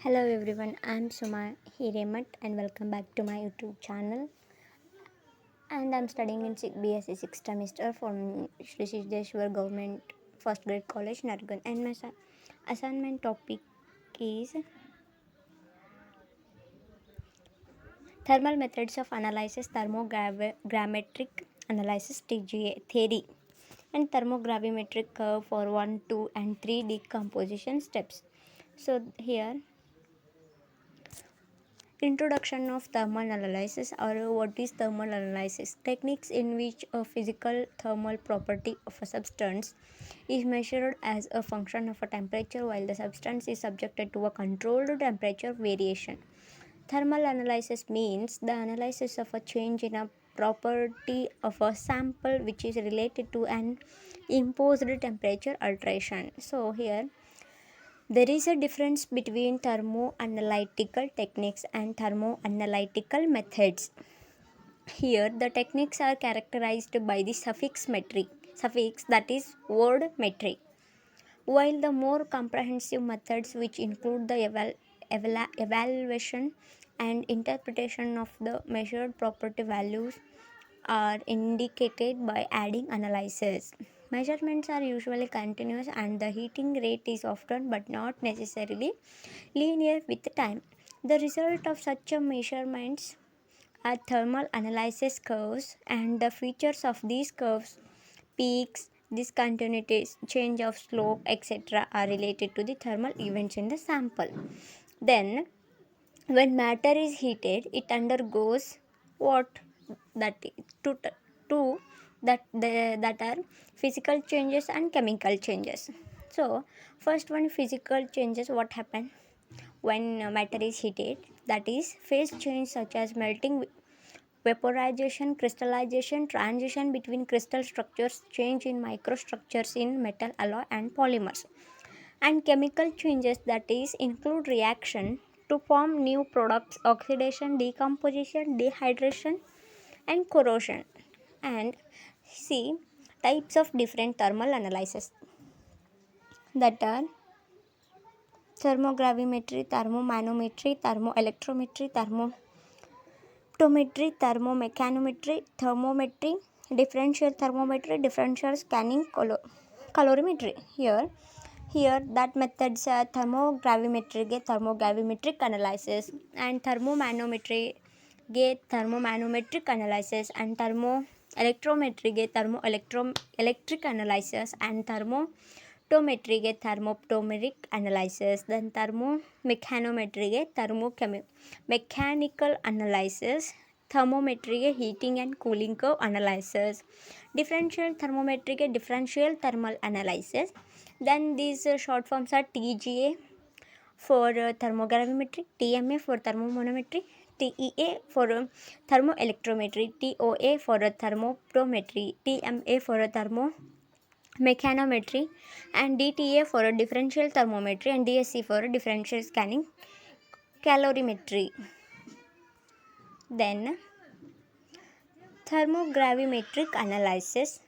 Hello everyone, I'm Suma Hiremat and welcome back to my YouTube channel. And I'm studying in BSc 6th semester from Shri Siddheshwar Government First Grade College, Nargan. And my assignment topic is Thermal Methods of Analysis, Thermogrammetric Analysis TGA Theory, and Thermogravimetric Curve for 1, 2, and 3 decomposition steps. So here Introduction of thermal analysis, or what is thermal analysis? Techniques in which a physical thermal property of a substance is measured as a function of a temperature while the substance is subjected to a controlled temperature variation. Thermal analysis means the analysis of a change in a property of a sample which is related to an imposed temperature alteration. So here there is a difference between thermoanalytical techniques and thermoanalytical methods. Here, the techniques are characterized by the suffix that is word metric, while the more comprehensive methods, which include the evaluation and interpretation of the measured property values, are indicated by adding analysis. Measurements are usually continuous and the heating rate is often but not necessarily linear with time. The result of such a measurements are thermal analysis curves, and the features of these curves, peaks, discontinuities, change of slope, etc., are related to the thermal events in the sample. Then, when matter is heated, it undergoes what that two, two that are physical changes and chemical changes. So, first one, physical changes. What happen when matter is heated? That is phase change such as melting, vaporization, crystallization, transition between crystal structures, change in microstructures in metal alloy and polymers, and chemical changes that is include reaction to form new products, oxidation, decomposition, dehydration, and corrosion. And see types of different thermal analysis, that are thermogravimetry, thermomanometry, thermoelectrometry, thermoptometry, thermomechanometry, thermometry, differential thermometry, differential scanning, colorimetry. Here that methods are thermogravimetry ಗೆ thermogravimetric analysis, and thermomanometry ಗೆ thermomanometric analysis, and thermoelectrometry ಗೆ thermoelectric analysis, and thermoptometry ಗೆ thermoptomeric analysis, then thermomechanometry ಗೆ thermomechanical analysis, thermometry ಗೆ heating and cooling curve analysis, differential thermometry ಗೆ differential thermal analysis. Then these short forms are TGA for thermogravimetry, TMA for thermomanometry, TEA for thermoelectrometry, TOA for thermoptometry, TMA for thermomechanometry, and DTA for differential thermometry, and DSC for differential scanning calorimetry. Then thermogravimetric analysis,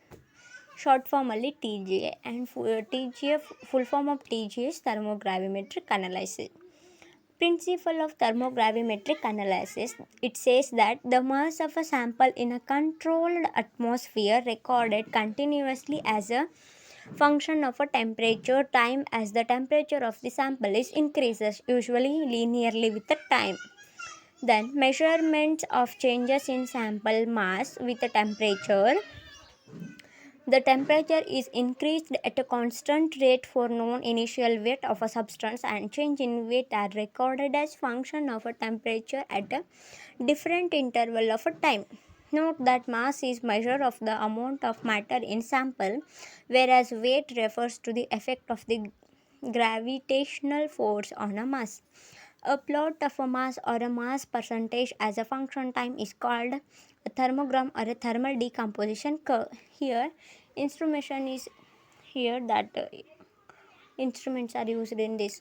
short form only TGA, and TGA full form of TGA is thermogravimetric analysis. Principle of thermogravimetric analysis, it says that the mass of a sample in a controlled atmosphere recorded continuously as a function of a temperature time as the temperature of the sample is increases, usually linearly with the time. Then measurements of changes in sample mass with the temperature. The temperature is increased at a constant rate for known initial weight of a substance, and change in weight are recorded as function of a temperature at a different interval of a time. Note that mass is measure of the amount of matter in sample, whereas weight refers to the effect of the gravitational force on a mass. A plot of a mass or a mass percentage as a function time is called a thermogram or a thermal decomposition curve. Here, instrumentation is here that instruments are used in this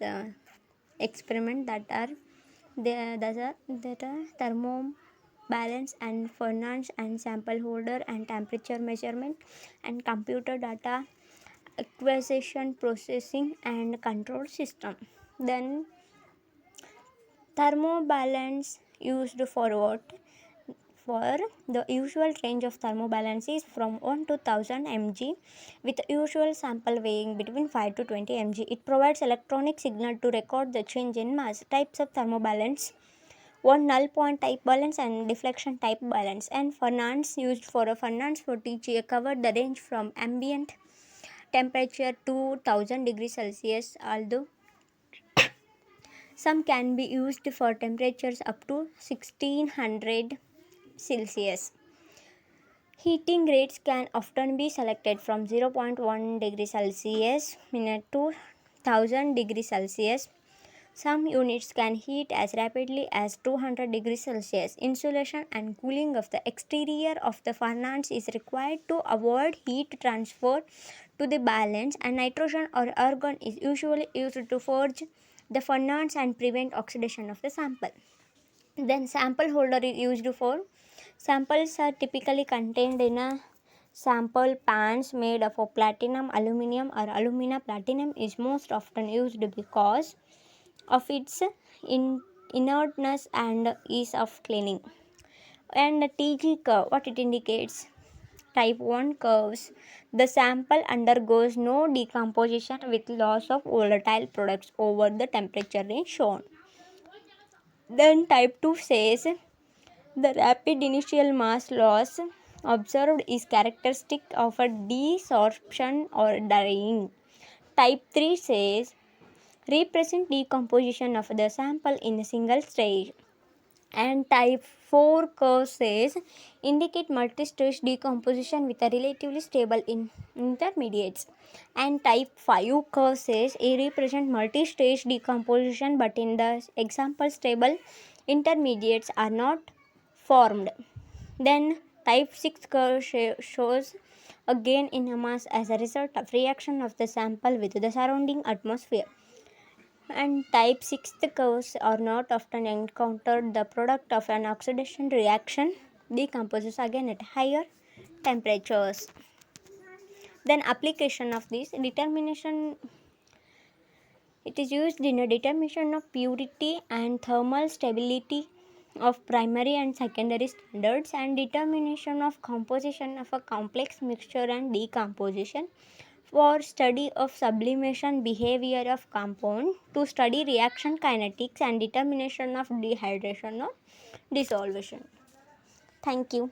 experiment, that are thermo balance and furnace and sample holder and temperature measurement and computer data acquisition, processing, and control system. Then Thermobalance used for what? For the usual range of thermobalance is from 1 to 1000 mg with usual sample weighing between 5 to 20 mg. It provides electronic signal to record the change in mass. Types of thermobalance: one null point type balance and deflection type balance. And furnace used for a furnace for TGA covered the range from ambient temperature to 1000 degrees Celsius, although some can be used for temperatures up to 1600 Celsius. Heating rates can often be selected from 0.1 degree Celsius minute to 1000 degrees Celsius. Some units can heat as rapidly as 200 degrees Celsius. Insulation and cooling of the exterior of the furnace is required to avoid heat transfer to the balance, and nitrogen or argon is usually used to forge the furnace and prevent oxidation of the sample. Then sample holder is used for samples are typically contained in a sample pans made of platinum, aluminum or alumina. Platinum is most often used because of its inertness and ease of cleaning. And TG curve, what it indicates: type 1 curves, the sample undergoes no decomposition with loss of volatile products over the temperature range shown. Then type 2 says the rapid initial mass loss observed is characteristic of a desorption or drying. Type 3 says represent decomposition of the sample in a single stage. And type 4 curve says indicate multi-stage decomposition with a relatively stable intermediates. And type 5 curve says it represent multi-stage decomposition, but in the example stable intermediates are not formed. Then type 6 curve shows a gain in a mass as a result of reaction of the sample with the surrounding atmosphere. And type 6 curves are not often encountered. The product of an oxidation reaction decomposes again at higher temperatures. Then application of this determination, it is used in a determination of purity and thermal stability of primary and secondary standards, and determination of composition of a complex mixture and decomposition, for study of sublimation behavior of compound, to study reaction kinetics and determination of dehydration or dissolution. Thank you.